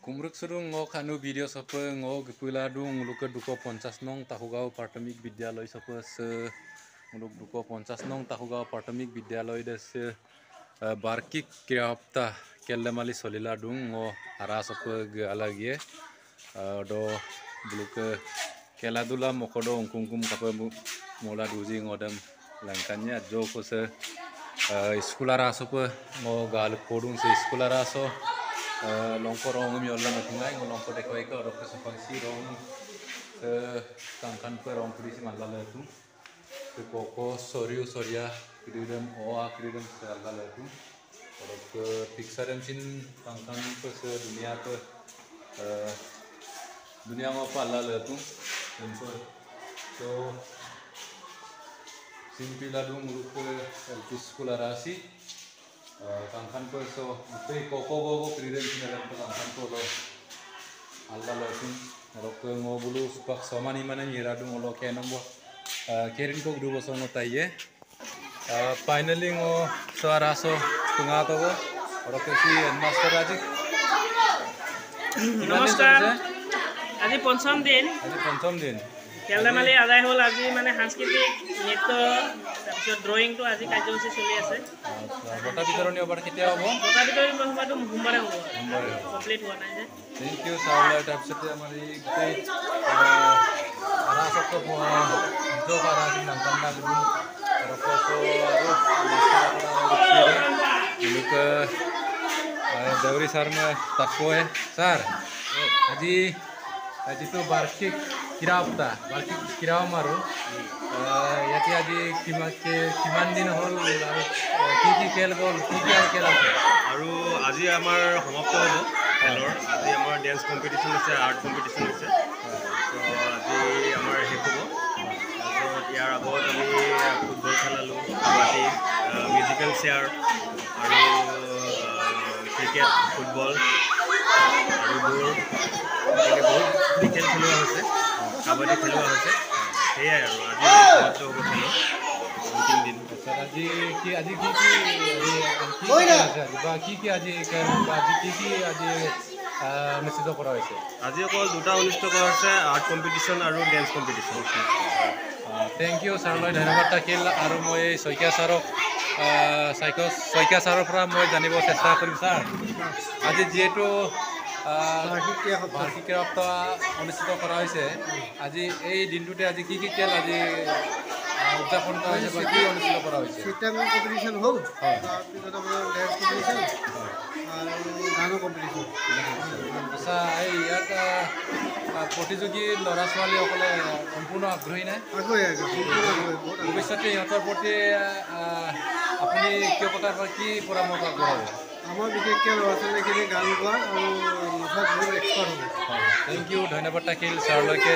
Kumruk surung ngok anu video sope ngok puladung nguluk duko 50 nong Tahugao Prathamik Bidyaloy sope se nguluk duko 50 nong Tahugao Prathamik Bidyaloy des barkik kriapta kellemali solila dung ngo ara sope ge alagie do buluk keladula mokodo ungkungkum kape mola duji ngodam langkanya jo ko se skulara sope ngo gal kodung se skulara so longko rong mi olla matungai ngolongko dekoi ko rok sepangsi rong tangkan pe rong polisi malala tu ke koko soriu soria kididem oa kididem malala tu rok piksarem sin tangkan pe se dunia mo palala tu tempo so simpila dung rupe piskularasi tangkan pe so pe koko kridem sinalam tangkan pe lo alla lo tin rok ngo bulu supak somani mana nyira dung lo ke nombo kerin ko du boso ngo taiye finally ngo suara so tunga to go rok si master aji নমস্কাৰ আজি পঞ্চম দিন কেলদামালি আদায় হ'ল আজি মানে সাংস্কৃতিক নৃত্য তাৰপিছত ড্ৰয়িংটো আজি কাৰ্যসূচী চলি আছে বটা বিতৰণী এবাৰ কেতিয়া হ'ব বটা বিতৰণী সময়টো সোমবাৰে হ'ব কমপ্লিট হোৱা নাই যে থ্যাংক ইউ সাউলা তাৰপিছত আমাৰ এই গোটেই আৰা সপ্তাহ ভিডিঅ কৰা আছিল নাংকান্ডা গুণ ৰকটো আৰু লোক দেউৰী ছাৰ মই তাকোৱে ছাৰ আজি তো বাৰ্ষিক কিৰাও মাৰো ইয়াতে আজি কিমান দিন হ'ল আৰু কি খেল গ'ল কি খেল আছে আৰু আজি আমাৰ সমাপ্ত হ'ব খেলৰ আজি আমাৰ ডেন্স কম্পিটিশ্যন আছে আৰ্ট কম্পিটিশ্যন আছে তো আজি আমাৰ শেষ হ'ব তাৰপিছত ইয়াৰ আগত আমি ফুটবল খেলালোঁ কাবাডী মিউজিকেল চেয়াৰ আৰু ক্ৰিকেট ফুটবল আৰু দৌৰ এনেকৈ বহুতখিনি খেল খেলোৱা হৈছে কাবাডী খেলোৱা হৈছে সেয়াই আৰু আজি সমাপ্ত হ'ব খেলৰ অন্তিম দিন আজি কি আজি অনুষ্ঠিত কৰা হৈছে আজি অকল দুটা অনুষ্ঠিত কৰা হৈছে আৰ্ট কম্পিটিশ্যন আৰু ডেন্স কম্পিটিশ্যন থেংক ইউ ছাৰলৈ ধন্যবাদ থাকিল আৰু মই শইকীয়া ছাৰৰ পৰা মই জানিব চেষ্টা কৰিম ছাৰ আজি যিহেতু বাৰ্ষিক ক্ৰীড়া অনুষ্ঠিত কৰা হৈছে আজি এই দিনটোতে আজি কি খেল আজি উদযাপন কৰা হৈছে বা কি অনুষ্ঠিত কৰা হৈছে কম্পিটিশ্যন হ'ল তাৰপিছত আপোনাৰ ডেন্স কম্পিটিশ্যন আৰু গানৰ কম্পিটিশ্যন আচ্ছা এই ইয়াত প্ৰতিযোগী ল'ৰা ছোৱালীসকলে সম্পূৰ্ণ আগ্ৰহী নাই ভৱিষ্যতে ইহঁতৰ প্ৰতি আপুনি কিয় কথাৰ পৰা কি পৰামৰ্শ আগবঢ়াব আমাৰ বিশেষকৈ ল'ৰা ছোৱালীখিনি গান গোৱা আৰু নাচত বহুত এক্সপাৰ্ট হ'ব থেংক ইউ ধন্যবাদ থাকিল ছাৰলৈকে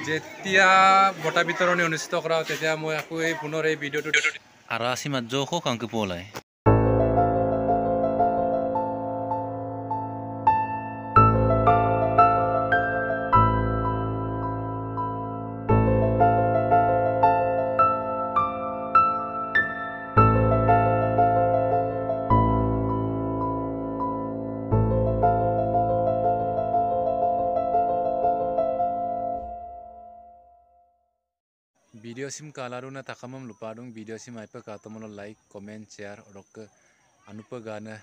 যেতিয়া বঁটা বিতৰণী অনুষ্ঠিত কৰা তেতিয়া মই আকৌ এই পুনৰ এই ভিডিঅ'টো আৰু আছি মাত্ৰ কাংকে পোৱালাই video sim kalaruna takamam lupadung video sim aipa katamolo like comment share rok anupa gana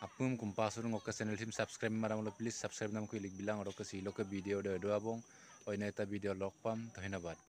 apum kumpasurung ok channel sim subscribe maramolo please subscribe nam ko ilik bilang rok silo ke video de doabong oina eta video lokpam ধন্যবাদ